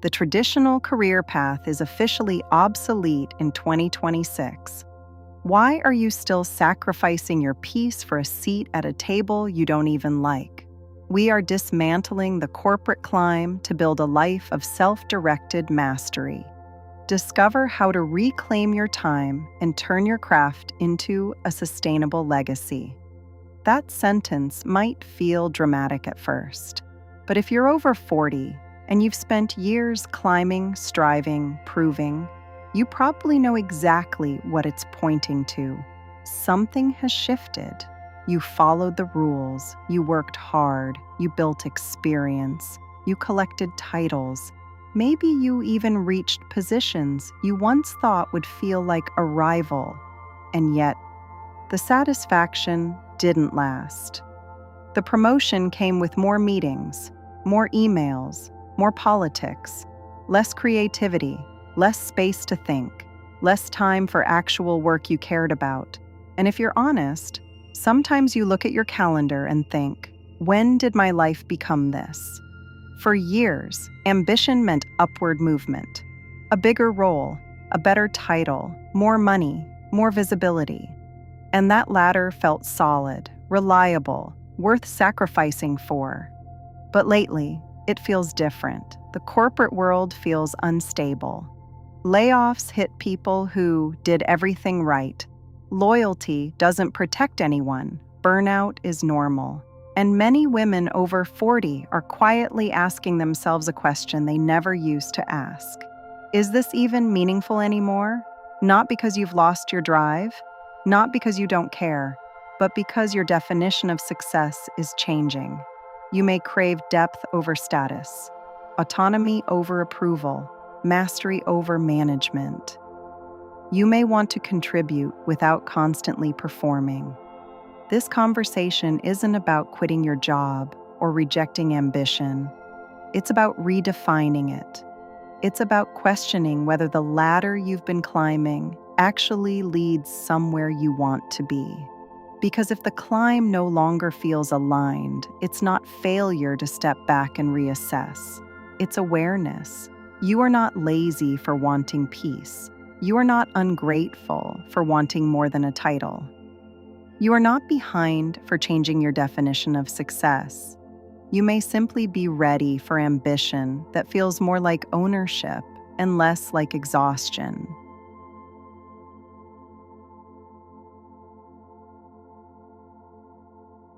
The traditional career path is officially obsolete in 2026. Why are you still sacrificing your peace for a seat at a table you don't even like? We are dismantling the corporate climb to build a life of self-directed mastery. Discover how to reclaim your time and turn your craft into a sustainable legacy. That sentence might feel dramatic at first, but if you're over 40 and you've spent years climbing, striving, proving, you probably know exactly what it's pointing to. Something has shifted. You followed the rules, you worked hard, you built experience, you collected titles. Maybe you even reached positions you once thought would feel like a rival. And yet, the satisfaction didn't last. The promotion came with more meetings, more emails, more politics, less creativity, less space to think, less time for actual work you cared about. And if you're honest, sometimes you look at your calendar and think, when did my life become this? For years, ambition meant upward movement, a bigger role, a better title, more money, more visibility. And that ladder felt solid, reliable, worth sacrificing for. But lately, it feels different. The corporate world feels unstable. Layoffs hit people who did everything right. Loyalty doesn't protect anyone. Burnout is normal. And many women over 40 are quietly asking themselves a question they never used to ask. Is this even meaningful anymore? Not because you've lost your drive, not because you don't care, but because your definition of success is changing. You may crave depth over status, autonomy over approval, mastery over management. You may want to contribute without constantly performing. This conversation isn't about quitting your job or rejecting ambition. It's about redefining it. It's about questioning whether the ladder you've been climbing actually leads somewhere you want to be. Because if the climb no longer feels aligned, it's not failure to step back and reassess. It's awareness. You are not lazy for wanting peace. You are not ungrateful for wanting more than a title. You are not behind for changing your definition of success. You may simply be ready for ambition that feels more like ownership and less like exhaustion.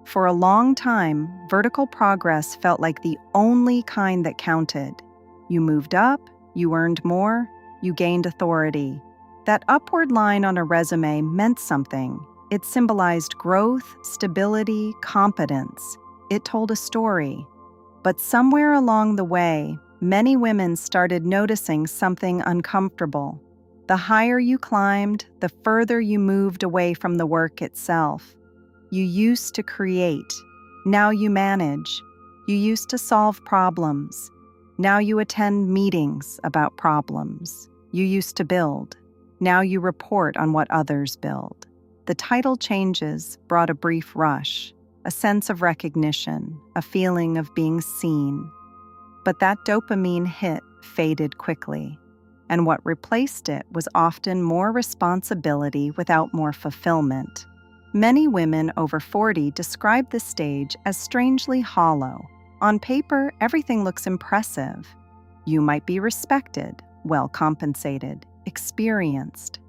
For a long time, vertical progress felt like the only kind that counted. You moved up, you earned more, you gained authority. That upward line on a resume meant something. It symbolized growth, stability, competence. It told a story. But somewhere along the way, many women started noticing something uncomfortable. The higher you climbed, the further you moved away from the work itself. You used to create. Now you manage. You used to solve problems. Now you attend meetings about problems. You used to build. Now you report on what others build. The title changes brought a brief rush, a sense of recognition, a feeling of being seen. But that dopamine hit faded quickly, and what replaced it was often more responsibility without more fulfillment. Many women over 40 describe this stage as strangely hollow. On paper, everything looks impressive. You might be respected, well compensated, experienced.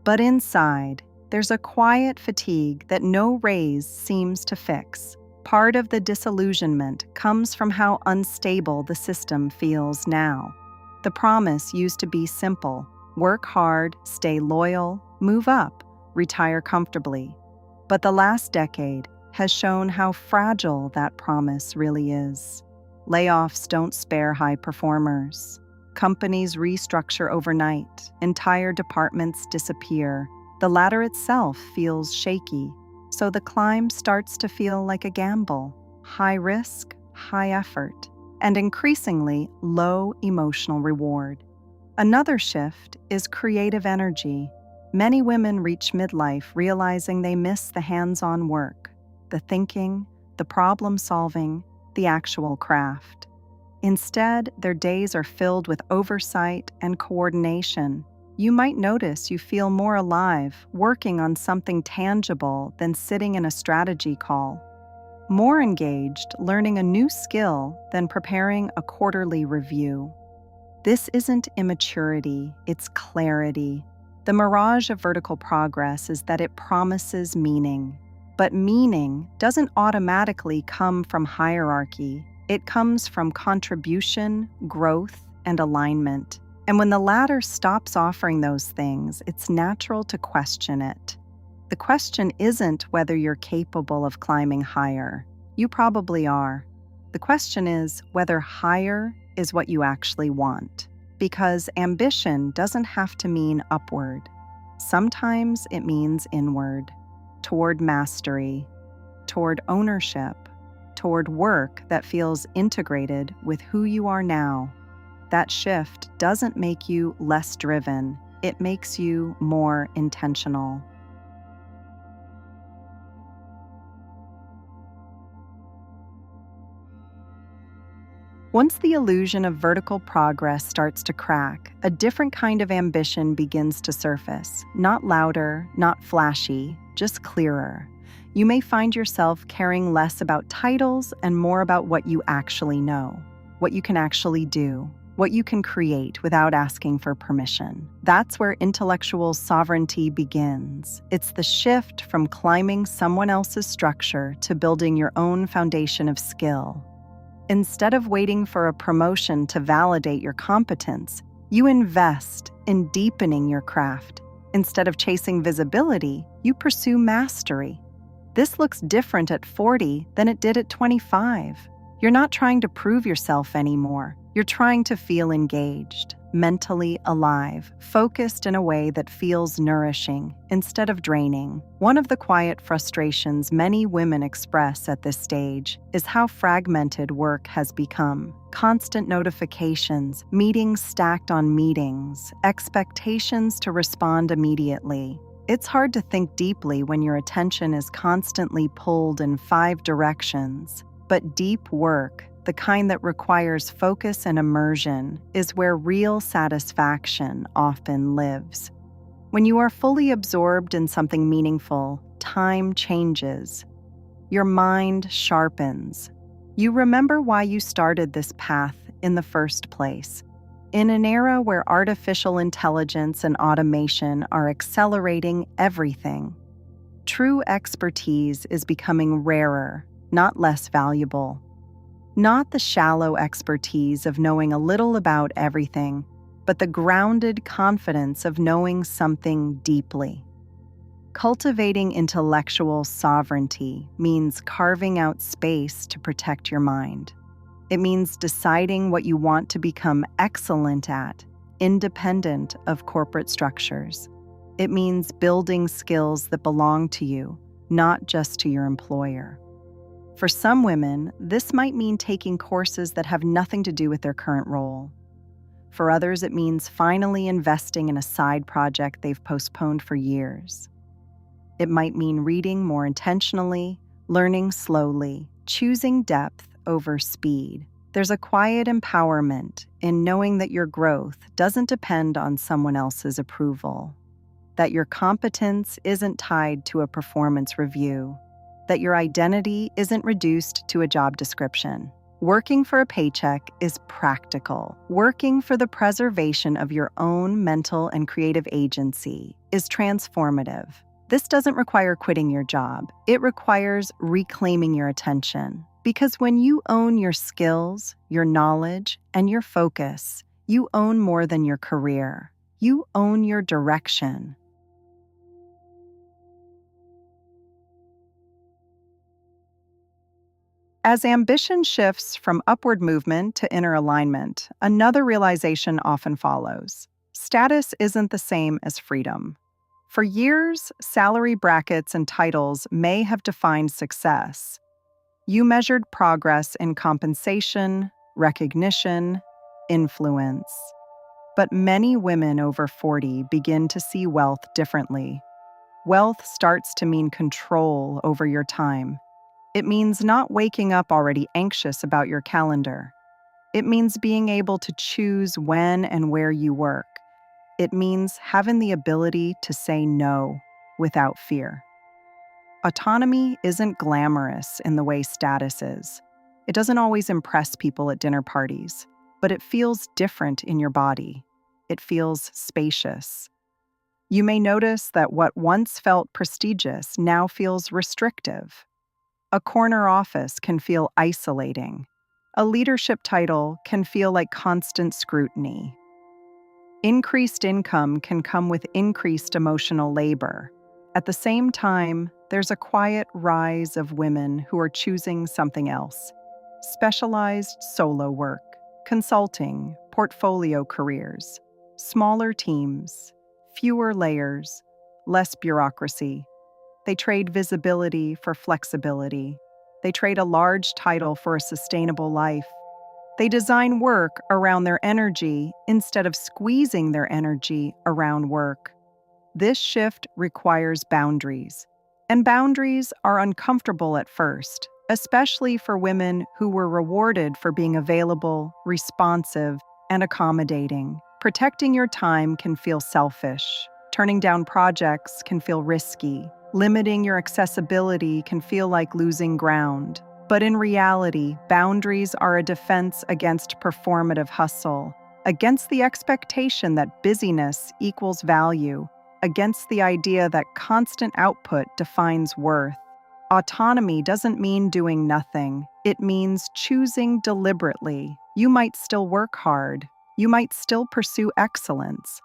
But inside, there's a quiet fatigue that no raise seems to fix. Part of the disillusionment comes from how unstable the system feels now. The promise used to be simple: work hard, stay loyal, move up, retire comfortably. But the last decade has shown how fragile that promise really is. Layoffs don't spare high performers. Companies restructure overnight. Entire departments disappear. The ladder itself feels shaky, so the climb starts to feel like a gamble. High risk, high effort, and increasingly low emotional reward. Another shift is creative energy. Many women reach midlife realizing they miss the hands-on work, the thinking, the problem-solving, the actual craft. Instead, their days are filled with oversight and coordination. You might notice you feel more alive working on something tangible than sitting in a strategy call, more engaged learning a new skill than preparing a quarterly review. This isn't immaturity, it's clarity. The mirage of vertical progress is that it promises meaning. But meaning doesn't automatically come from hierarchy. It comes from contribution, growth, and alignment. And when the latter stops offering those things, it's natural to question it. The question isn't whether you're capable of climbing higher. You probably are. The question is whether higher is what you actually want. Because ambition doesn't have to mean upward. Sometimes it means inward, toward mastery, toward ownership, toward work that feels integrated with who you are now. That shift doesn't make you less driven, it makes you more intentional. Once the illusion of vertical progress starts to crack, a different kind of ambition begins to surface. Not louder, not flashy, just clearer. You may find yourself caring less about titles and more about what you actually know, what you can actually do, what you can create without asking for permission. That's where intellectual sovereignty begins. It's the shift from climbing someone else's structure to building your own foundation of skill. Instead of waiting for a promotion to validate your competence, you invest in deepening your craft. Instead of chasing visibility, you pursue mastery. This looks different at 40 than it did at 25. You're not trying to prove yourself anymore. You're trying to feel engaged, mentally alive, focused in a way that feels nourishing instead of draining. One of the quiet frustrations many women express at this stage is how fragmented work has become. Constant notifications, meetings stacked on meetings, expectations to respond immediately. It's hard to think deeply when your attention is constantly pulled in 5 directions. But deep work, the kind that requires focus and immersion, is where real satisfaction often lives. When you are fully absorbed in something meaningful, time changes. Your mind sharpens. You remember why you started this path in the first place. In an era where artificial intelligence and automation are accelerating everything, true expertise is becoming rarer, not less valuable. Not the shallow expertise of knowing a little about everything, but the grounded confidence of knowing something deeply. Cultivating intellectual sovereignty means carving out space to protect your mind. It means deciding what you want to become excellent at, independent of corporate structures. It means building skills that belong to you, not just to your employer. For some women, this might mean taking courses that have nothing to do with their current role. For others, it means finally investing in a side project they've postponed for years. It might mean reading more intentionally, learning slowly, choosing depth over speed. There's a quiet empowerment in knowing that your growth doesn't depend on someone else's approval, that your competence isn't tied to a performance review, that your identity isn't reduced to a job description. Working for a paycheck is practical. Working for the preservation of your own mental and creative agency is transformative. This doesn't require quitting your job. It requires reclaiming your attention. Because when you own your skills, your knowledge, and your focus, you own more than your career. You own your direction. As ambition shifts from upward movement to inner alignment, another realization often follows. Status isn't the same as freedom. For years, salary brackets and titles may have defined success. You measured progress in compensation, recognition, influence. But many women over 40 begin to see wealth differently. Wealth starts to mean control over your time. It means not waking up already anxious about your calendar. It means being able to choose when and where you work. It means having the ability to say no without fear. Autonomy isn't glamorous in the way status is. It doesn't always impress people at dinner parties, but it feels different in your body. It feels spacious. You may notice that what once felt prestigious now feels restrictive. A corner office can feel isolating. A leadership title can feel like constant scrutiny. Increased income can come with increased emotional labor. At the same time, there's a quiet rise of women who are choosing something else. Specialized solo work, consulting, portfolio careers, smaller teams, fewer layers, less bureaucracy. They trade visibility for flexibility. They trade a large title for a sustainable life. They design work around their energy instead of squeezing their energy around work. This shift requires boundaries, and boundaries are uncomfortable at first, especially for women who were rewarded for being available, responsive, and accommodating. Protecting your time can feel selfish. Turning down projects can feel risky. Limiting your accessibility can feel like losing ground. But in reality, boundaries are a defense against performative hustle, against the expectation that busyness equals value, against the idea that constant output defines worth. Autonomy doesn't mean doing nothing. It means choosing deliberately. You might still work hard. You might still pursue excellence.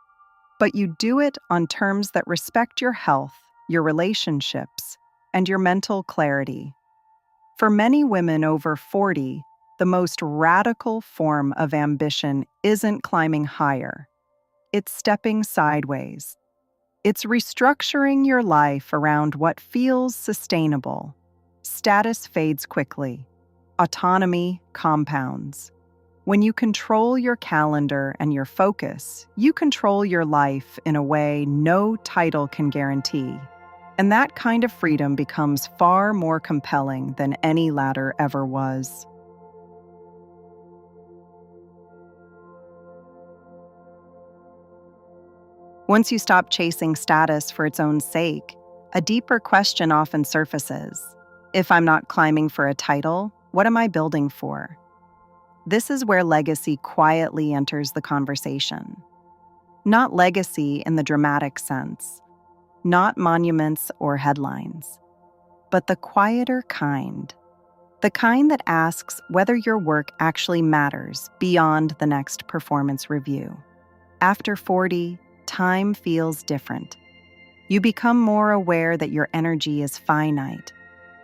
But you do it on terms that respect your health, your relationships, and your mental clarity. For many women over 40, the most radical form of ambition isn't climbing higher. It's stepping sideways. It's restructuring your life around what feels sustainable. Status fades quickly. Autonomy compounds. When you control your calendar and your focus, you control your life in a way no title can guarantee. And that kind of freedom becomes far more compelling than any ladder ever was. Once you stop chasing status for its own sake, a deeper question often surfaces. If I'm not climbing for a title, what am I building for? This is where legacy quietly enters the conversation. Not legacy in the dramatic sense, not monuments or headlines, but the quieter kind. The kind that asks whether your work actually matters beyond the next performance review. After 40, time feels different. You become more aware that your energy is finite.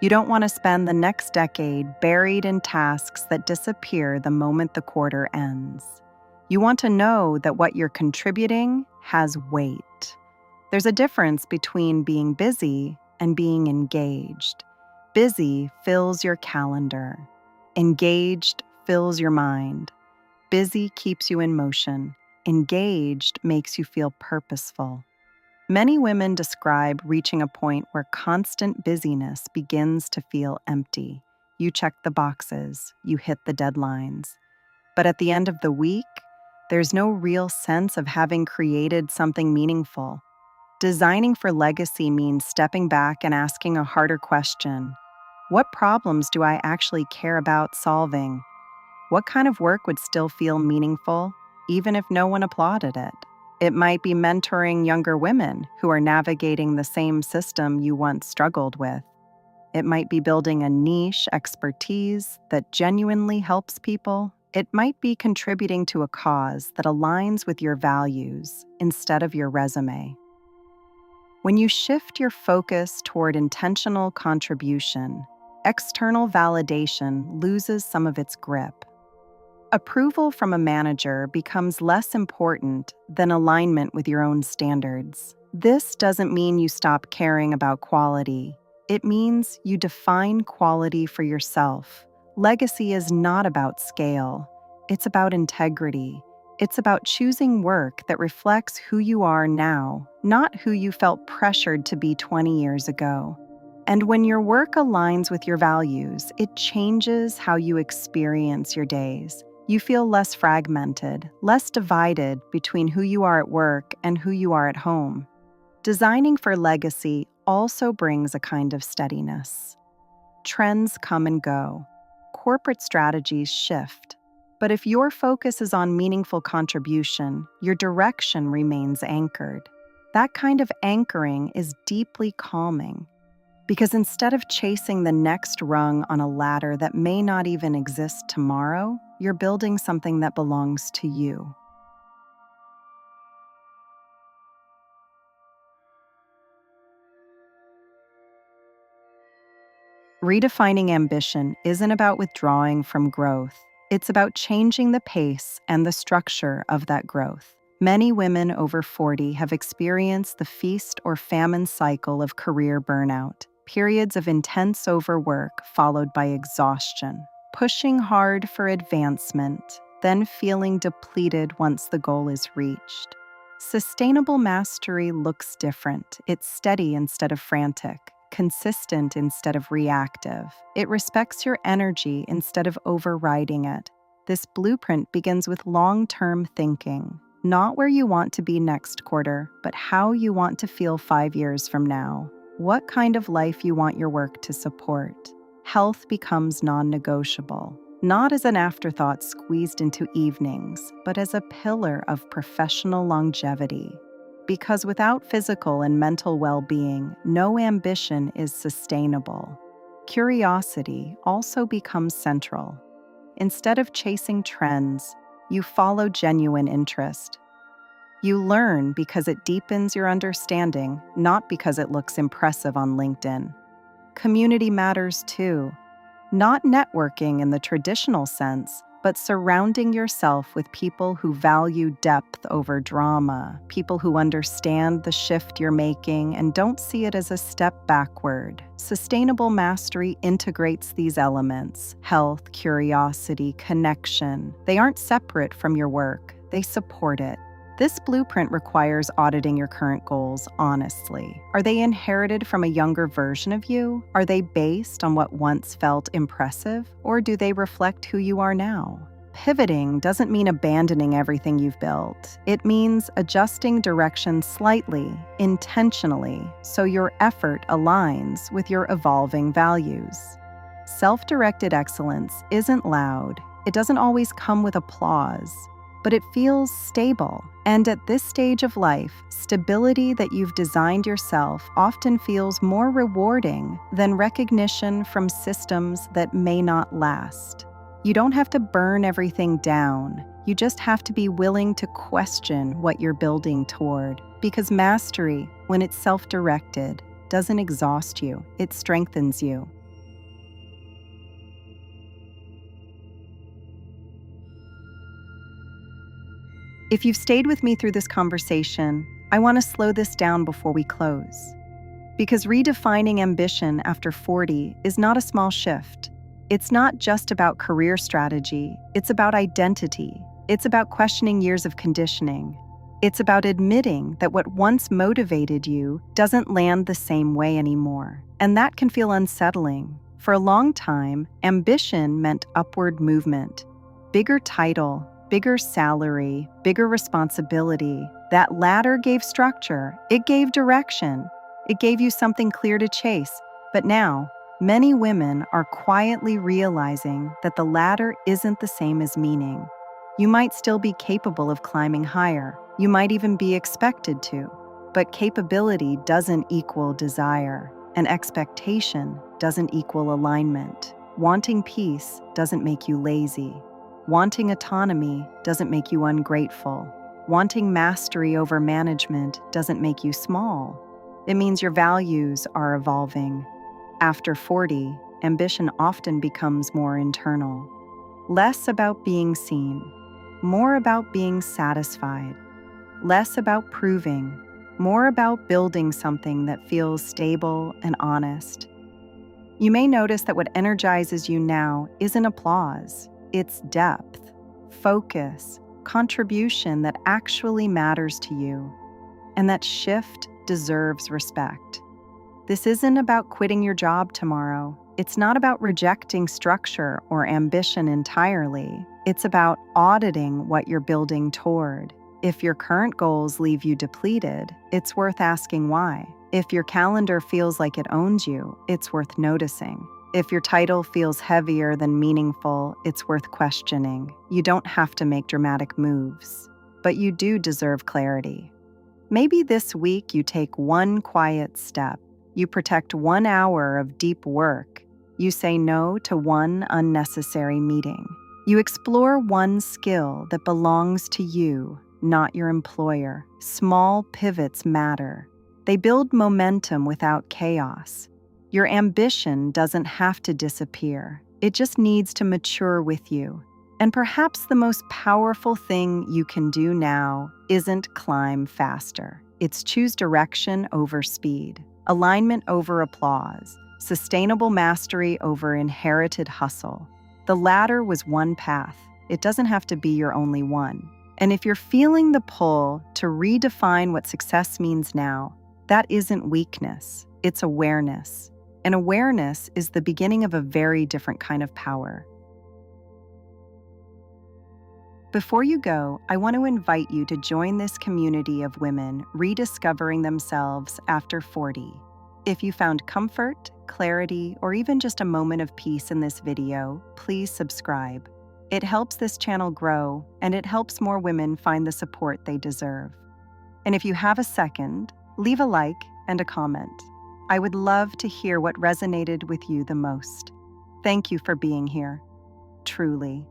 You don't want to spend the next decade buried in tasks that disappear the moment the quarter ends. You want to know that what you're contributing has weight. There's a difference between being busy and being engaged. Busy fills your calendar. Engaged fills your mind. Busy keeps you in motion. Engaged makes you feel purposeful. Many women describe reaching a point where constant busyness begins to feel empty. You check the boxes, you hit the deadlines. But at the end of the week, there's no real sense of having created something meaningful. Designing for legacy means stepping back and asking a harder question. What problems do I actually care about solving? What kind of work would still feel meaningful, even if no one applauded it? It might be mentoring younger women who are navigating the same system you once struggled with. It might be building a niche expertise that genuinely helps people. It might be contributing to a cause that aligns with your values instead of your resume. When you shift your focus toward intentional contribution, external validation loses some of its grip. Approval from a manager becomes less important than alignment with your own standards. This doesn't mean you stop caring about quality. It means you define quality for yourself. Legacy is not about scale. It's about integrity. It's about choosing work that reflects who you are now, not who you felt pressured to be 20 years ago. And when your work aligns with your values, it changes how you experience your days. You feel less fragmented, less divided between who you are at work and who you are at home. Designing for legacy also brings a kind of steadiness. Trends come and go. Corporate strategies shift. But if your focus is on meaningful contribution, your direction remains anchored. That kind of anchoring is deeply calming, because instead of chasing the next rung on a ladder that may not even exist tomorrow, you're building something that belongs to you. Redefining ambition isn't about withdrawing from growth. It's about changing the pace and the structure of that growth. Many women over 40 have experienced the feast or famine cycle of career burnout, periods of intense overwork followed by exhaustion, pushing hard for advancement, then feeling depleted once the goal is reached. Sustainable mastery looks different. It's steady instead of frantic, consistent instead of reactive. It respects your energy instead of overriding it. This blueprint begins with long-term thinking, not where you want to be next quarter, but how you want to feel 5 years from now. What kind of life you want your work to support. Health becomes non-negotiable, not as an afterthought squeezed into evenings, but as a pillar of professional longevity. Because without physical and mental well-being, no ambition is sustainable. Curiosity also becomes central. Instead of chasing trends, you follow genuine interest. You learn because it deepens your understanding, not because it looks impressive on LinkedIn. Community matters too. Not networking in the traditional sense, but surrounding yourself with people who value depth over drama, people who understand the shift you're making and don't see it as a step backward. Sustainable mastery integrates these elements: health, curiosity, connection. They aren't separate from your work, they support it. This blueprint requires auditing your current goals honestly. Are they inherited from a younger version of you? Are they based on what once felt impressive? Or do they reflect who you are now? Pivoting doesn't mean abandoning everything you've built. It means adjusting direction slightly, intentionally, so your effort aligns with your evolving values. Self-directed excellence isn't loud. It doesn't always come with applause, but it feels stable. And at this stage of life, stability that you've designed yourself often feels more rewarding than recognition from systems that may not last. You don't have to burn everything down. You just have to be willing to question what you're building toward. Because mastery, when it's self-directed, doesn't exhaust you, it strengthens you. If you've stayed with me through this conversation, I want to slow this down before we close. Because redefining ambition after 40 is not a small shift. It's not just about career strategy, it's about identity. It's about questioning years of conditioning. It's about admitting that what once motivated you doesn't land the same way anymore. And that can feel unsettling. For a long time, ambition meant upward movement. Bigger title, bigger salary, bigger responsibility. That ladder gave structure. It gave direction. It gave you something clear to chase. But now, many women are quietly realizing that the ladder isn't the same as meaning. You might still be capable of climbing higher. You might even be expected to. But capability doesn't equal desire, and expectation doesn't equal alignment. Wanting peace doesn't make you lazy. Wanting autonomy doesn't make you ungrateful. Wanting mastery over management doesn't make you small. It means your values are evolving. After 40, ambition often becomes more internal. Less about being seen, more about being satisfied. Less about proving, more about building something that feels stable and honest. You may notice that what energizes you now isn't applause. It's depth, focus, contribution that actually matters to you. And that shift deserves respect. This isn't about quitting your job tomorrow. It's not about rejecting structure or ambition entirely. It's about auditing what you're building toward. If your current goals leave you depleted, it's worth asking why. If your calendar feels like it owns you, it's worth noticing. If your title feels heavier than meaningful, it's worth questioning. You don't have to make dramatic moves, but you do deserve clarity. Maybe this week you take one quiet step. You protect 1 hour of deep work. You say no to one unnecessary meeting. You explore one skill that belongs to you, not your employer. Small pivots matter. They build momentum without chaos. Your ambition doesn't have to disappear. It just needs to mature with you. And perhaps the most powerful thing you can do now isn't climb faster. It's choose direction over speed, alignment over applause, sustainable mastery over inherited hustle. The latter was one path. It doesn't have to be your only one. And if you're feeling the pull to redefine what success means now, that isn't weakness, it's awareness. And awareness is the beginning of a very different kind of power. Before you go, I want to invite you to join this community of women rediscovering themselves after 40. If you found comfort, clarity, or even just a moment of peace in this video, please subscribe. It helps this channel grow, and it helps more women find the support they deserve. And if you have a second, leave a like and a comment. I would love to hear what resonated with you the most. Thank you for being here. Truly.